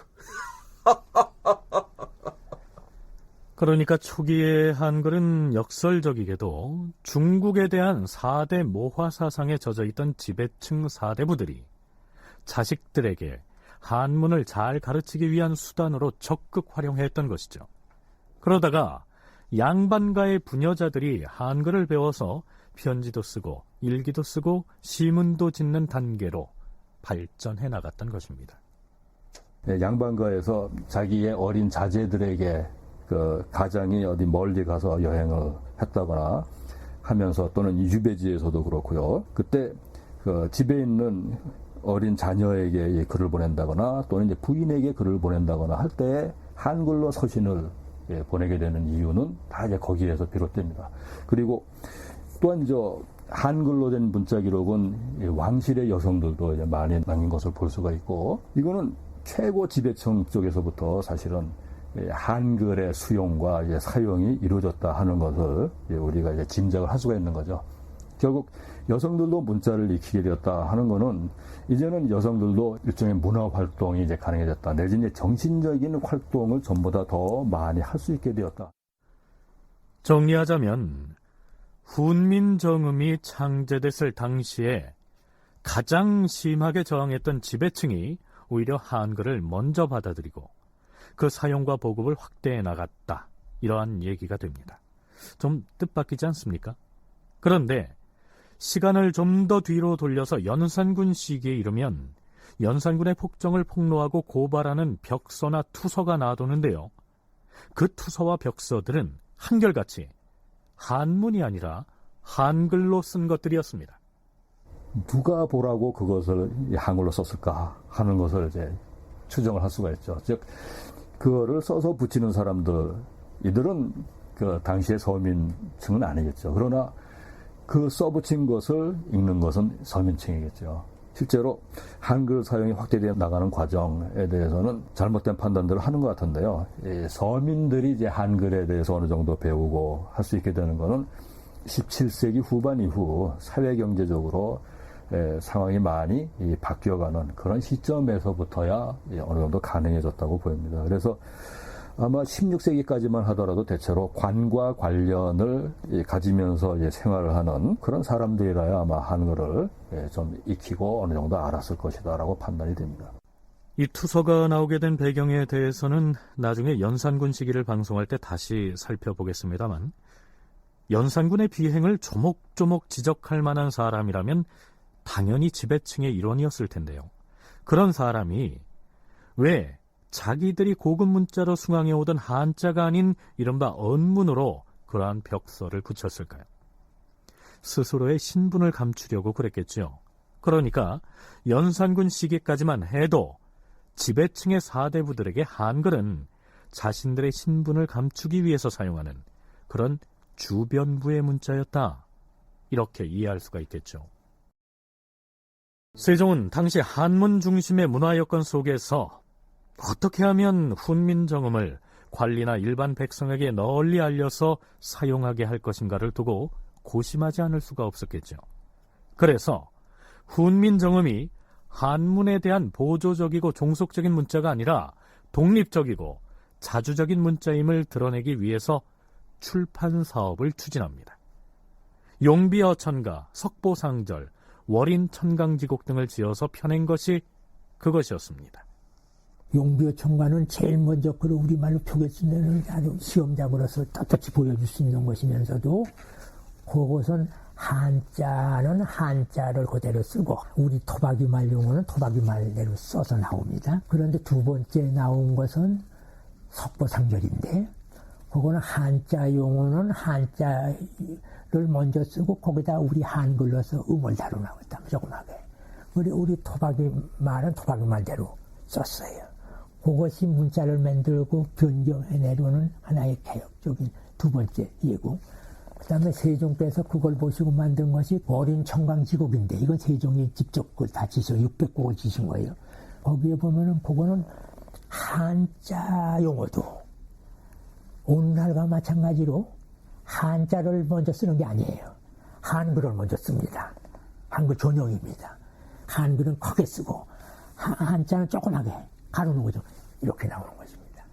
그러니까 초기의 한글은 역설적이게도 중국에 대한 4대 모화 사상에 젖어있던 지배층 사대부들이 자식들에게 한문을 잘 가르치기 위한 수단으로 적극 활용했던 것이죠. 그러다가 양반가의 부녀자들이 한글을 배워서 편지도 쓰고 일기도 쓰고 시문도 짓는 단계로 발전해 나갔던 것입니다. 양반가에서 자기의 어린 자제들에게 그 가장이 어디 멀리 가서 여행을 했다거나 하면서 또는 유배지에서도 그렇고요. 그때 그 집에 있는 어린 자녀에게 글을 보낸다거나 또는 이제 부인에게 글을 보낸다거나 할 때 한글로 서신을 보내게 되는 이유는 다 이제 거기에서 비롯됩니다. 그리고 또한 한글로 된 문자 기록은 왕실의 여성들도 이제 많이 남긴 것을 볼 수가 있고, 이거는 최고 지배층 쪽에서부터 사실은 한글의 수용과 이제 사용이 이루어졌다 하는 것을 우리가 이제 짐작을 할 수가 있는 거죠. 결국 여성들도 문자를 익히게 되었다 하는 거는 이제는 여성들도 일종의 문화 활동이 이제 가능해졌다. 내지 이제 정신적인 활동을 전보다 더 많이 할 수 있게 되었다. 정리하자면 훈민정음이 창제됐을 당시에 가장 심하게 저항했던 지배층이 오히려 한글을 먼저 받아들이고 그 사용과 보급을 확대해 나갔다. 이러한 얘기가 됩니다. 좀 뜻밖이지 않습니까? 그런데 시간을 좀 더 뒤로 돌려서 연산군 시기에 이르면 연산군의 폭정을 폭로하고 고발하는 벽서나 투서가 나도는데요. 그 투서와 벽서들은 한결같이 한문이 아니라 한글로 쓴 것들이었습니다. 누가 보라고 그것을 한글로 썼을까 하는 것을 이제 추정을 할 수가 있죠. 즉, 그거를 써서 붙이는 사람들, 이들은 그 당시의 서민층은 아니겠죠. 그러나 그 써붙인 것을 읽는 것은 서민층이겠죠. 실제로 한글 사용이 확대되어 나가는 과정에 대해서는 잘못된 판단들을 하는 것 같은데요. 서민들이 이제 한글에 대해서 어느 정도 배우고 할 수 있게 되는 것은 17세기 후반 이후 사회경제적으로 상황이 많이 바뀌어가는 그런 시점에서부터야 어느 정도 가능해졌다고 보입니다. 그래서 아마 16세기까지만 하더라도 대체로 관과 관련을 가지면서 생활을 하는 그런 사람들이라야 아마 한글을 좀 익히고 어느 정도 알았을 것이다라고 판단이 됩니다. 이 투서가 나오게 된 배경에 대해서는 나중에 연산군 시기를 방송할 때 다시 살펴보겠습니다만, 연산군의 비행을 조목조목 지적할 만한 사람이라면 당연히 지배층의 일원이었을 텐데요. 그런 사람이 왜 자기들이 고급 문자로 숭앙해 오던 한자가 아닌 이른바 언문으로 그러한 벽서를 붙였을까요? 스스로의 신분을 감추려고 그랬겠죠. 그러니까 연산군 시기까지만 해도 지배층의 사대부들에게 한글은 자신들의 신분을 감추기 위해서 사용하는 그런 주변부의 문자였다. 이렇게 이해할 수가 있겠죠. 세종은 당시 한문 중심의 문화 여건 속에서 어떻게 하면 훈민정음을 관리나 일반 백성에게 널리 알려서 사용하게 할 것인가를 두고 고심하지 않을 수가 없었겠죠. 그래서 훈민정음이 한문에 대한 보조적이고 종속적인 문자가 아니라 독립적이고 자주적인 문자임을 드러내기 위해서 출판 사업을 추진합니다. 용비어천가, 석보상절, 월인천강지곡 등을 지어서 펴낸 것이 그것이었습니다. 용비어천가는 제일 먼저 그 우리말로 표기 쓰는 아주 시험작으로서 떳떳이 보여줄 수 있는 것이면서도 그것은 한자는 한자를 그대로 쓰고 우리 토박이말 용어는 토박이말대로 써서 나옵니다. 그런데 두 번째 나온 것은 석보상절인데 그거는 한자 용어는 한자를 먼저 쓰고 거기다 우리 한글로 써 음을 다루 나왔다. 조그맣게. 우리 토박이말은 토박이말대로 썼어요. 그것이 문자를 만들고 변경해내려는 하나의 개혁적인 두 번째 예고. 그 다음에 세종께서 그걸 보시고 만든 것이 월인천강지곡인데 이건 세종이 직접 그걸 다 지서 600곡을 지신 거예요. 거기에 보면은 그거는 한자 용어도 오늘날과 마찬가지로 한자를 먼저 쓰는 게 아니에요. 한글을 먼저 씁니다. 한글 전용입니다. 한글은 크게 쓰고 한자는 조그맣게 가르는 거죠. 이렇게 나오는 것입니다.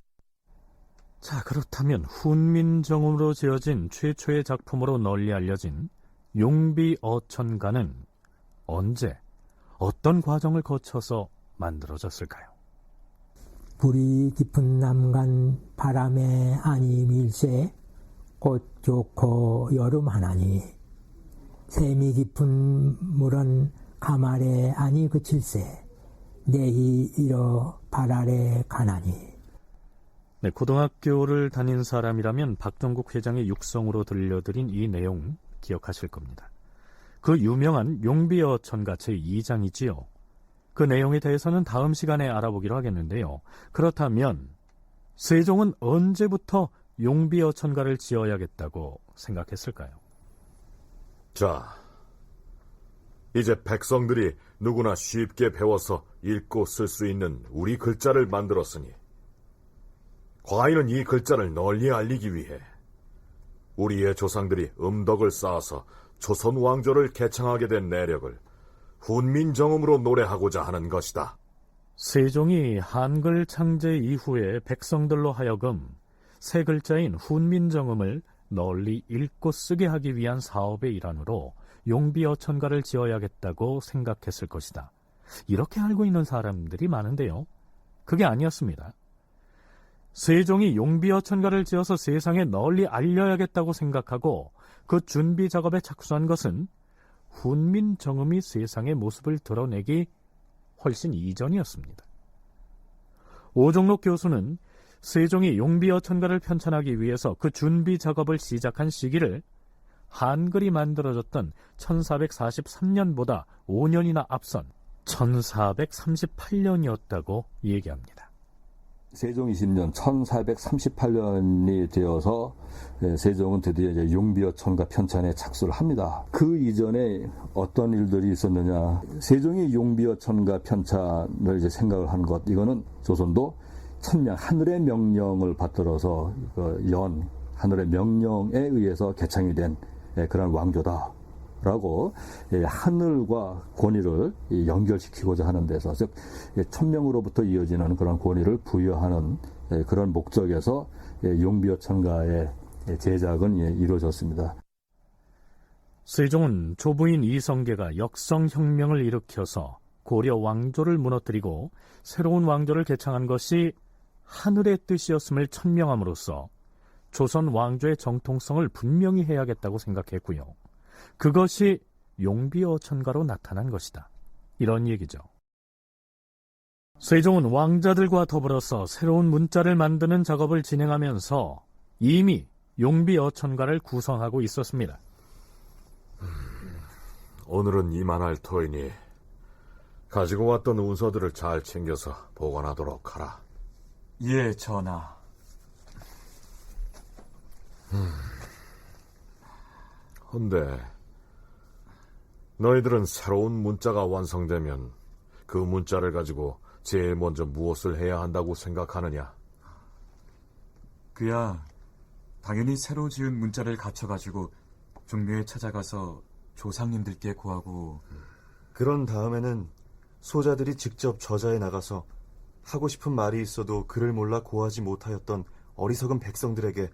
자, 그렇다면 훈민정음으로 지어진 최초의 작품으로 널리 알려진 용비어천가는 언제, 어떤 과정을 거쳐서 만들어졌을까요? 불이 깊은 남간 바람에 아니 밀새 꽃 좋고 여름 하나니 샘이 깊은 물은 가말에 아니 그칠새 내히 이러 발아래 가나니. 네, 고등학교를 다닌 사람이라면 박정국 회장의 육성으로 들려드린 이 내용 기억하실 겁니다. 그 유명한 용비어천가 제2장이지요. 그 내용에 대해서는 다음 시간에 알아보기로 하겠는데요. 그렇다면 세종은 언제부터 용비어천가를 지어야겠다고 생각했을까요? 자, 이제 백성들이 누구나 쉽게 배워서 읽고 쓸 수 있는 우리 글자를 만들었으니 과인은 이 글자를 널리 알리기 위해 우리의 조상들이 음덕을 쌓아서 조선 왕조를 개창하게 된 내력을 훈민정음으로 노래하고자 하는 것이다. 세종이 한글 창제 이후에 백성들로 하여금 세 글자인 훈민정음을 널리 읽고 쓰게 하기 위한 사업의 일환으로 용비어천가를 지어야겠다고 생각했을 것이다. 이렇게 알고 있는 사람들이 많은데요. 그게 아니었습니다. 세종이 용비어천가를 지어서 세상에 널리 알려야겠다고 생각하고 그 준비 작업에 착수한 것은 훈민정음이 세상의 모습을 드러내기 훨씬 이전이었습니다. 오종록 교수는 세종이 용비어천가를 편찬하기 위해서 그 준비 작업을 시작한 시기를 한글이 만들어졌던 1443년보다 5년이나 앞선 1438년이었다고 얘기합니다. 세종 20년 1438년이 되어서 세종은 드디어 이제 용비어천가 편찬에 착수를 합니다. 그 이전에 어떤 일들이 있었느냐? 세종이 용비어천가 편찬을 이제 생각을 한 것, 이거는 조선도 천명 하늘의 명령을 받들어서 하늘의 명령에 의해서 개창이 된 그런 왕조다라고 하늘과 권위를 연결시키고자 하는 데서, 즉 천명으로부터 이어지는 그런 권위를 부여하는 그런 목적에서 용비어천가의 제작은 이루어졌습니다. 세종은 조부인 이성계가 역성혁명을 일으켜서 고려 왕조를 무너뜨리고 새로운 왕조를 개창한 것이 하늘의 뜻이었음을 천명함으로써 조선 왕조의 정통성을 분명히 해야겠다고 생각했고요. 그것이 용비어천가로 나타난 것이다. 이런 얘기죠. 세종은 왕자들과 더불어서 새로운 문자를 만드는 작업을 진행하면서 이미 용비어천가를 구성하고 있었습니다. 오늘은 이만할 터이니 가지고 왔던 운서들을 잘 챙겨서 보관하도록 하라. 예, 전하. 헌데 너희들은 새로운 문자가 완성되면 그 문자를 가지고 제일 먼저 무엇을 해야 한다고 생각하느냐? 그야 당연히 새로 지은 문자를 갖춰가지고 종묘에 찾아가서 조상님들께 구하고, 그런 다음에는 소자들이 직접 저자에 나가서 하고 싶은 말이 있어도 글을 몰라 고하지 못하였던 어리석은 백성들에게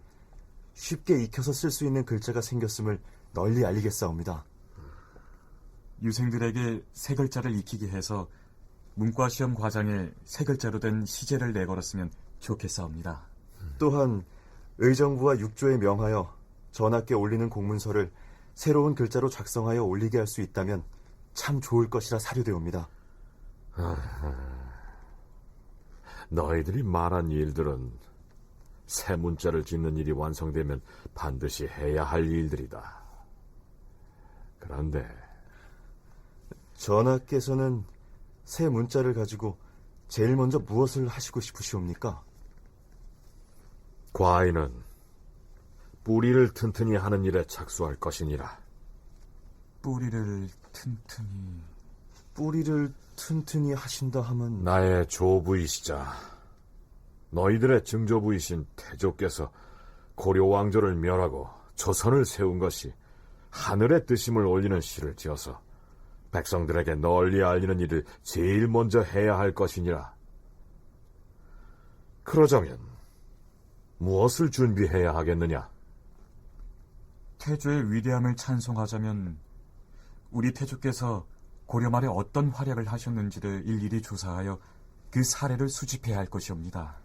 쉽게 익혀서 쓸 수 있는 글자가 생겼음을 널리 알리겠사옵니다. 유생들에게 세 글자를 익히게 해서 문과시험 과장에 세 글자로 된 시제를 내걸었으면 좋겠사옵니다. 또한 의정부와 육조에 명하여 전하께 올리는 공문서를 새로운 글자로 작성하여 올리게 할 수 있다면 참 좋을 것이라 사료되옵니다. 너희들이 말한 일들은 새 문자를 짓는 일이 완성되면 반드시 해야 할 일들이다. 그런데 전하께서는 새 문자를 가지고 제일 먼저 무엇을 하시고 싶으시옵니까? 과인은 뿌리를 튼튼히 하는 일에 착수할 것이니라. 뿌리를 튼튼히 하신다 하면 나의 조부이시자 너희들의 증조부이신 태조께서 고려 왕조를 멸하고 조선을 세운 것이 하늘의 뜻임을 올리는 시를 지어서 백성들에게 널리 알리는 일을 제일 먼저 해야 할 것이니라. 그러자면 무엇을 준비해야 하겠느냐? 태조의 위대함을 찬송하자면 우리 태조께서 고려 말에 어떤 활약을 하셨는지를 일일이 조사하여 그 사례를 수집해야 할 것이옵니다.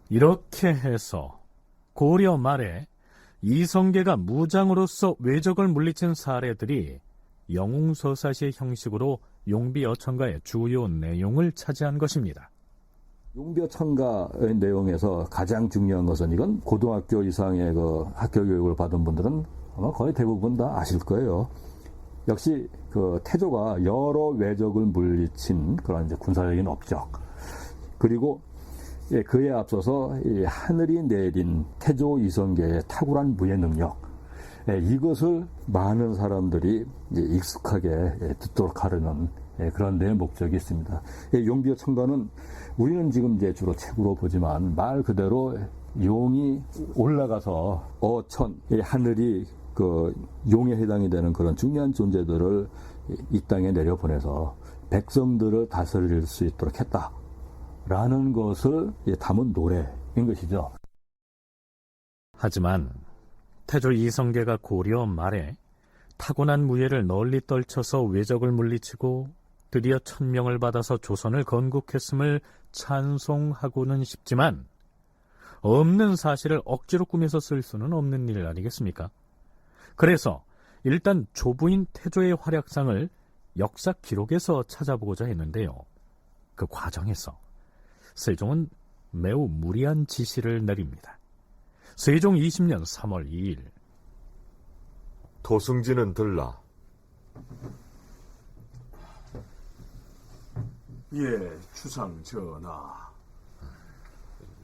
이렇게 해서 고려 말에 이성계가 무장으로서 외적을 물리친 사례들이 영웅서사시의 형식으로 용비어천가의 주요 내용을 차지한 것입니다. 용비어천가의 내용에서 가장 중요한 것은, 이건 고등학교 이상의 그 학교 교육을 받은 분들은 아마 거의 대부분 다 아실 거예요. 역시 그 태조가 여러 외적을 물리친 그런 이제 군사적인 업적, 그리고 그에 앞서서 이 하늘이 내린 태조 이성계의 탁월한 무예 능력, 이것을 많은 사람들이 이제 익숙하게 듣도록 하려는 그런 내 목적이 있습니다. 용비어천가는 우리는 지금 이제 주로 책으로 보지만 말 그대로 용이 올라가서 어천, 하늘이 그 용에 해당이 되는 그런 중요한 존재들을 이 땅에 내려보내서 백성들을 다스릴 수 있도록 했다라는 것을 담은 노래인 것이죠. 하지만 태조 이성계가 고려 말에 타고난 무예를 널리 떨쳐서 외적을 물리치고 드디어 천명을 받아서 조선을 건국했음을 찬송하고는 싶지만 없는 사실을 억지로 꾸며서 쓸 수는 없는 일 아니겠습니까? 그래서 일단 조부인 태조의 활약상을 역사 기록에서 찾아보고자 했는데요. 그 과정에서 세종은 매우 무리한 지시를 내립니다. 세종 20년 3월 2일 도승지는 들라. 예, 주상 전하.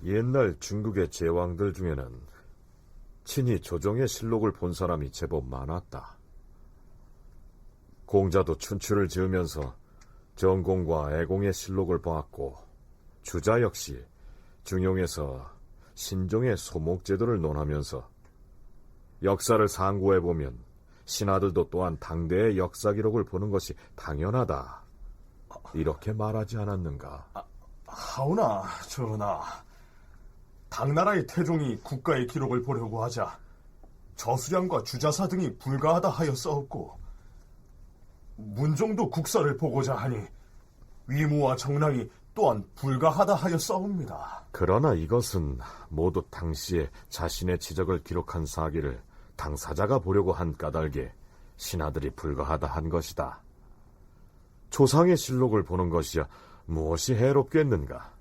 옛날 중국의 제왕들 중에는 친히 조정의 실록을 본 사람이 제법 많았다. 공자도 춘추를 지으면서 정공과 애공의 실록을 보았고, 주자 역시 중용에서 신종의 소목제도를 논하면서 역사를 상고해보면 신하들도 또한 당대의 역사 기록을 보는 것이 당연하다, 이렇게 말하지 않았는가? 하오나 전하, 당나라의 태종이 국가의 기록을 보려고 하자 저수량과 주자사 등이 불가하다 하였사옵고, 문종도 국사를 보고자 하니 위무와 정랑이 또한 불가하다 하였사옵니다. 그러나 이것은 모두 당시에 자신의 지적을 기록한 사기를 당사자가 보려고 한 까닭에 신하들이 불가하다 한 것이다. 조상의 실록을 보는 것이야 무엇이 해롭겠는가?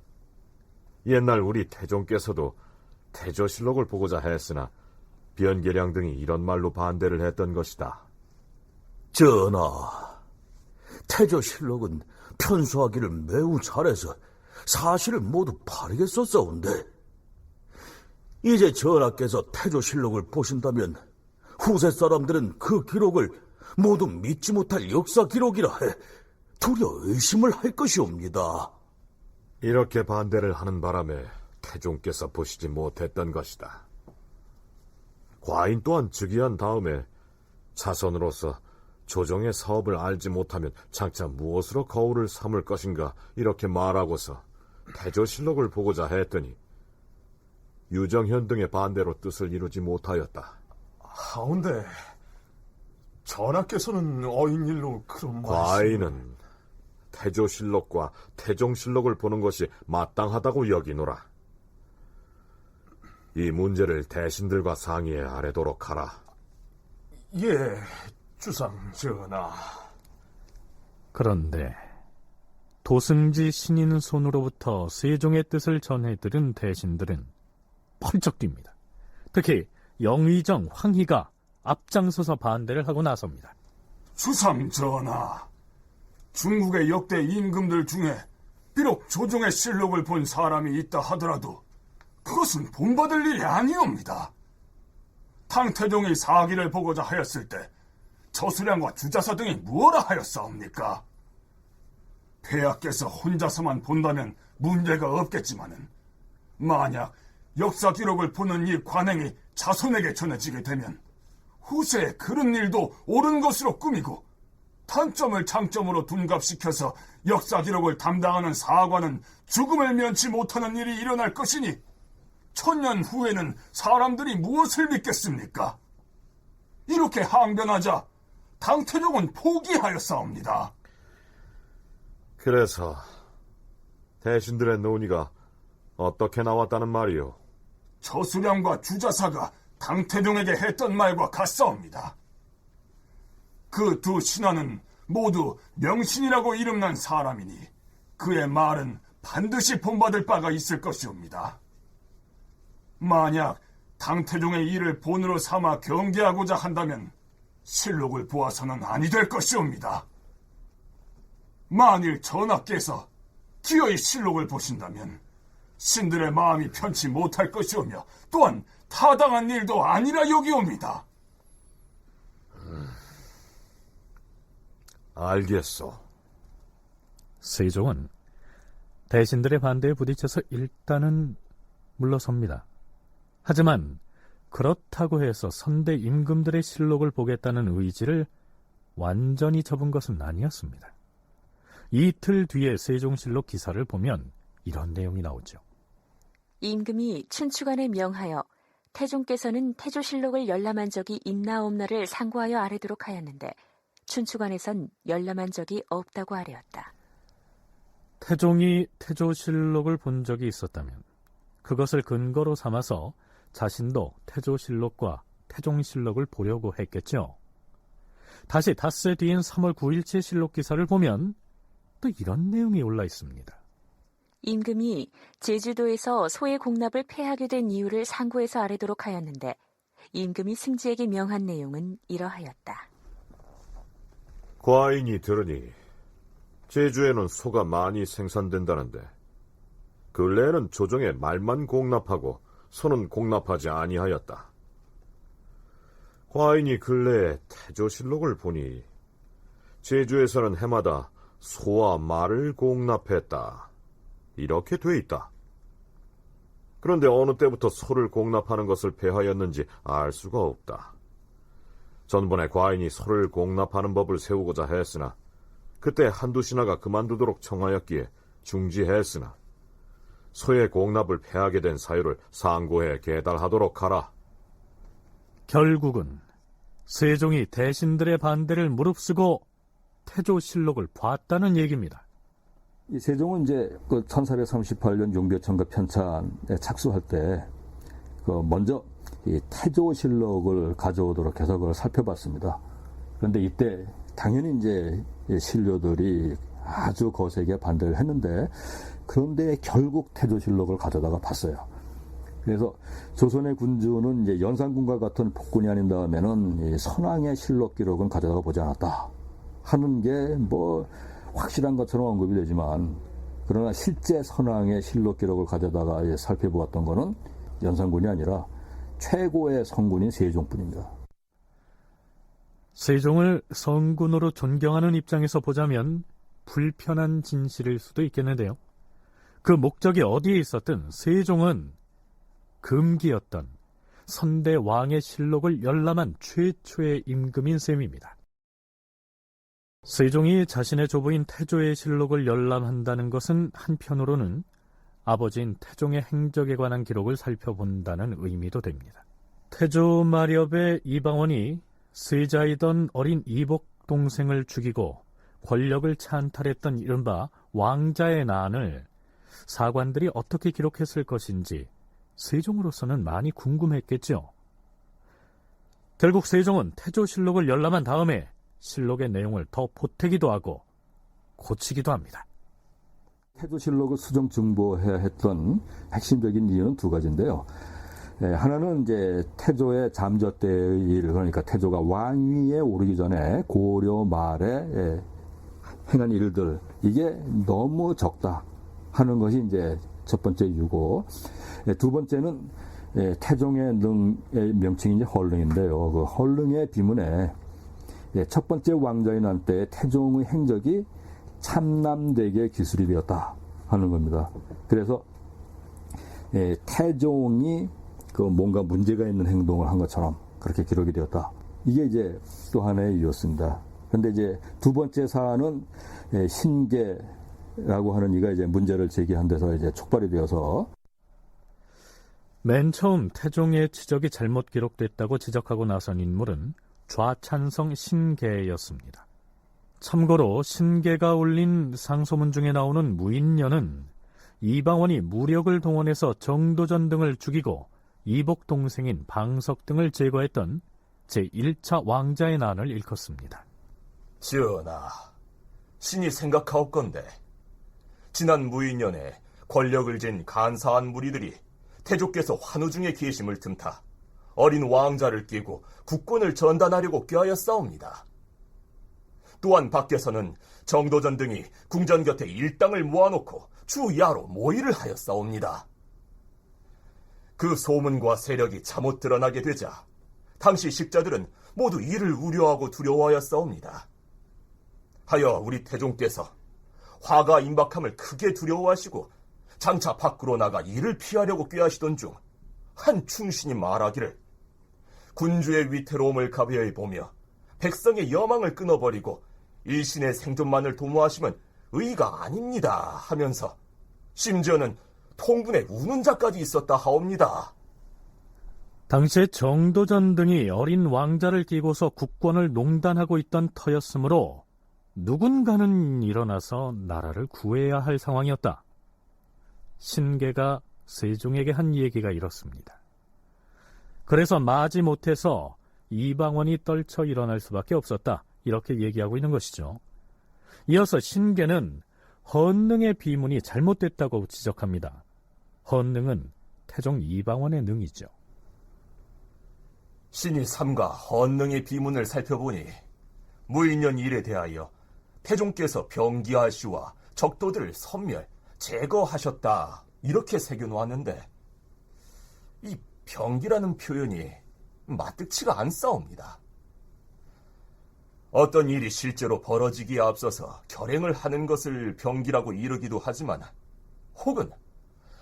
옛날 우리 태종께서도 태조실록을 보고자 했으나 변계량 등이 이런 말로 반대를 했던 것이다. 전하, 태조실록은 편수하기를 매우 잘해서 사실을 모두 바르게 썼사온데, 이제 전하께서 태조실록을 보신다면 후세 사람들은 그 기록을 모두 믿지 못할 역사 기록이라 해 두려 의심을 할 것이옵니다. 이렇게 반대를 하는 바람에 태종께서 보시지 못했던 것이다. 과인 또한 즉위한 다음에 자손으로서 조정의 사업을 알지 못하면 장차 무엇으로 거울을 삼을 것인가 이렇게 말하고서 태조실록을 보고자 했더니 유정현 등의 반대로 뜻을 이루지 못하였다. 하온데 전하께서는 어인일로 그런 과인은 태조실록과 태종실록을 보는 것이 마땅하다고 여기노라. 이 문제를 대신들과 상의해 아뢰도록 하라. 예, 주상 전하. 그런데 도승지 신인 손으로부터 세종의 뜻을 전해들은 대신들은 펄쩍 뜁니다. 특히 영의정 황희가 앞장서서 반대를 하고 나섭니다. 주상 전하, 중국의 역대 임금들 중에 비록 조정의 실록을 본 사람이 있다 하더라도 그것은 본받을 일이 아니옵니다. 탕태종이 사기를 보고자 하였을 때 저수량과 주자사 등이 무엇라 하였사옵니까? 폐하께서 혼자서만 본다면 문제가 없겠지만은 만약 역사 기록을 보는 이 관행이 자손에게 전해지게 되면 후세에 그런 일도 옳은 것으로 꾸미고 단점을 장점으로 둔갑시켜서 역사 기록을 담당하는 사관은 죽음을 면치 못하는 일이 일어날 것이니 천년 후에는 사람들이 무엇을 믿겠습니까? 이렇게 항변하자 당태종은 포기하였사옵니다. 그래서 대신들의 논의가 어떻게 나왔다는 말이오? 저수량과 주자사가 당태종에게 했던 말과 같사옵니다. 그 두 신하는 모두 명신이라고 이름난 사람이니 그의 말은 반드시 본받을 바가 있을 것이옵니다. 만약 당태종의 일을 본으로 삼아 경계하고자 한다면 실록을 보아서는 아니 될 것이옵니다. 만일 전하께서 기어이 실록을 보신다면 신들의 마음이 편치 못할 것이오며 또한 타당한 일도 아니라 여기옵니다. 알겠소. 세종은 대신들의 반대에 부딪혀서 일단은 물러섭니다. 하지만 그렇다고 해서 선대 임금들의 실록을 보겠다는 의지를 완전히 접은 것은 아니었습니다. 이틀 뒤에 세종실록 기사를 보면 이런 내용이 나오죠. 임금이 춘추관에 명하여 태종께서는 태조실록을 열람한 적이 있나 없나를 상고하여 아뢰도록 하였는데 춘추관에선 열람한 적이 없다고 아뢰었다. 태종이 태조실록을 본 적이 있었다면 그것을 근거로 삼아서 자신도 태조실록과 태종실록을 보려고 했겠죠. 다시 닷새 뒤인 3월 9일째 실록 기사를 보면 또 이런 내용이 올라 있습니다. 임금이 제주도에서 소의 공납을 폐하게 된 이유를 상고해서 아뢰도록 하였는데 임금이 승지에게 명한 내용은 이러하였다. 과인이 들으니 제주에는 소가 많이 생산된다는데 근래에는 조정에 말만 공납하고 소는 공납하지 아니하였다. 과인이 근래에 태조실록을 보니 제주에서는 해마다 소와 말을 공납했다. 이렇게 돼 있다. 그런데 어느 때부터 소를 공납하는 것을 폐하였는지 알 수가 없다. 전번에 과인이 소를 공납하는 법을 세우고자 했으나 그때 한두 신하가 그만두도록 청하였기에 중지했으나 소의 공납을 폐하게 된 사유를 상고해 계달하도록 하라. 결국은 세종이 대신들의 반대를 무릅쓰고 태조실록을 봤다는 얘기입니다. 이 세종은 이제 그 1438년 용비어천거 편찬에 착수할 때 먼저 이 태조실록을 가져오도록 해서 그걸 살펴봤습니다. 그런데 이때 당연히 이제 신료들이 아주 거세게 반대를 했는데 그런데 결국 태조실록을 가져다가 봤어요. 그래서 조선의 군주는 이제 연산군과 같은 폭군이 아닌 다음에는 이 선왕의 실록 기록은 가져다가 보지 않았다 하는 게 뭐 확실한 것처럼 언급이 되지만 그러나 실제 선왕의 실록 기록을 가져다가 살펴보았던 것은 연산군이 아니라 최고의 성군인 세종뿐입니다. 세종을 성군으로 존경하는 입장에서 보자면 불편한 진실일 수도 있겠는데요. 그 목적이 어디에 있었든 세종은 금기였던 선대 왕의 실록을 열람한 최초의 임금인 셈입니다. 세종이 자신의 조부인 태조의 실록을 열람한다는 것은 한편으로는 아버지인 태종의 행적에 관한 기록을 살펴본다는 의미도 됩니다. 태조 마렵의 이방원이 세자이던 어린 이복 동생을 죽이고 권력을 찬탈했던 이른바 왕자의 난을 사관들이 어떻게 기록했을 것인지 세종으로서는 많이 궁금했겠죠. 결국 세종은 태조실록을 열람한 다음에 실록의 내용을 더 보태기도 하고 고치기도 합니다. 태조실록을 수정 중보해야 했던 핵심적인 이유는 두 가지인데요. 하나는 이제 태조의 잠저 때의 일, 그러니까 태조가 왕위에 오르기 전에 고려 말에 행한 일들, 이게 너무 적다 하는 것이 이제 첫 번째 이유고, 두 번째는 태종의 능의 명칭이 이제 헐릉인데요. 그 헐릉의 비문에 첫 번째 왕자인 한때 태종의 행적이 참남되게 기술이 되었다 하는 겁니다. 그래서 태종이 그 뭔가 문제가 있는 행동을 한 것처럼 그렇게 기록이 되었다. 이게 이제 또 하나의 이유였습니다. 그런데 이제 두 번째 사안은 신계라고 하는 이가 이제 문제를 제기한 데서 이제 촉발이 되어서 맨 처음 태종의 치적이 잘못 기록됐다고 지적하고 나선 인물은 좌찬성 신계였습니다. 참고로 신계가 올린 상소문 중에 나오는 무인년은 이방원이 무력을 동원해서 정도전 등을 죽이고 이복 동생인 방석 등을 제거했던 제1차 왕자의 난을 일컫습니다. 전하, 신이 생각하옵건대 지난 무인년에 권력을 쥔 간사한 무리들이 태조께서 환우 중에 계심을 틈타 어린 왕자를 끼고 국권을 전단하려고 꾀하였사옵니다. 또한 밖에서는 정도전 등이 궁전 곁에 일당을 모아놓고 주야로 모의를 하였사옵니다. 그 소문과 세력이 잠못 드러나게 되자 당시 식자들은 모두 이를 우려하고 두려워하였사옵니다. 하여 우리 태종께서 화가 임박함을 크게 두려워하시고 장차 밖으로 나가 이를 피하려고 꾀하시던 중 한 충신이 말하기를 군주의 위태로움을 가벼이 보며 백성의 여망을 끊어버리고 일신의 생존만을 도모하시면 의가 아닙니다 하면서 심지어는 통분에 우는 자까지 있었다 하옵니다. 당시에 정도전 등이 어린 왕자를 끼고서 국권을 농단하고 있던 터였으므로 누군가는 일어나서 나라를 구해야 할 상황이었다. 신계가 세종에게 한 얘기가 이렇습니다. 그래서 마지못해서 이방원이 떨쳐 일어날 수밖에 없었다. 이렇게 얘기하고 있는 것이죠. 이어서 신계는 헌능의 비문이 잘못됐다고 지적합니다. 헌능은 태종 이방원의 능이죠. 신이 삼가 헌능의 비문을 살펴보니 무인년 일에 대하여 태종께서 병기하시와 적도들을 섬멸, 제거하셨다 이렇게 새겨놓았는데 이 병기라는 표현이 마뜩치가 않사옵니다. 어떤 일이 실제로 벌어지기에 앞서서 결행을 하는 것을 병기라고 이르기도 하지만 혹은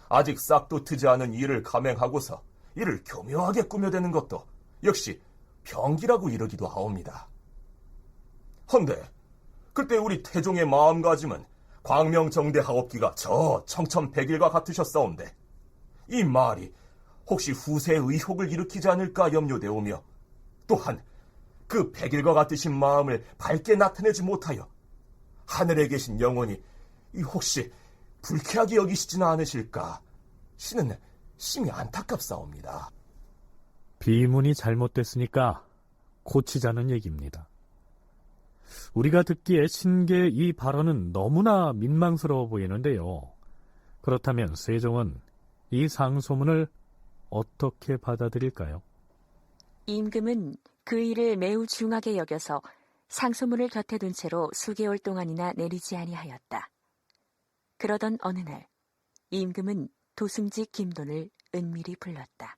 아직 싹도 트지 않은 일을 감행하고서 이를 교묘하게 꾸며대는 것도 역시 병기라고 이르기도 하옵니다. 헌데 그때 우리 태종의 마음가짐은 광명정대하옵기가 저 청천백일과 같으셨사온데 이 말이 혹시 후세의 의혹을 일으키지 않을까 염려되오며 또한 그 백일과 같으신 마음을 밝게 나타내지 못하여 하늘에 계신 영혼이 혹시 불쾌하게 여기시지는 않으실까 신은 심히 안타깝사옵니다. 비문이 잘못됐으니까 고치자는 얘기입니다. 우리가 듣기에 신계의 이 발언은 너무나 민망스러워 보이는데요. 그렇다면 세종은 이 상소문을 어떻게 받아들일까요? 임금은 그 일을 매우 중하게 여겨서 상소문을 곁에 둔 채로 수개월 동안이나 내리지 아니하였다. 그러던 어느 날 임금은 도승지 김돈을 은밀히 불렀다.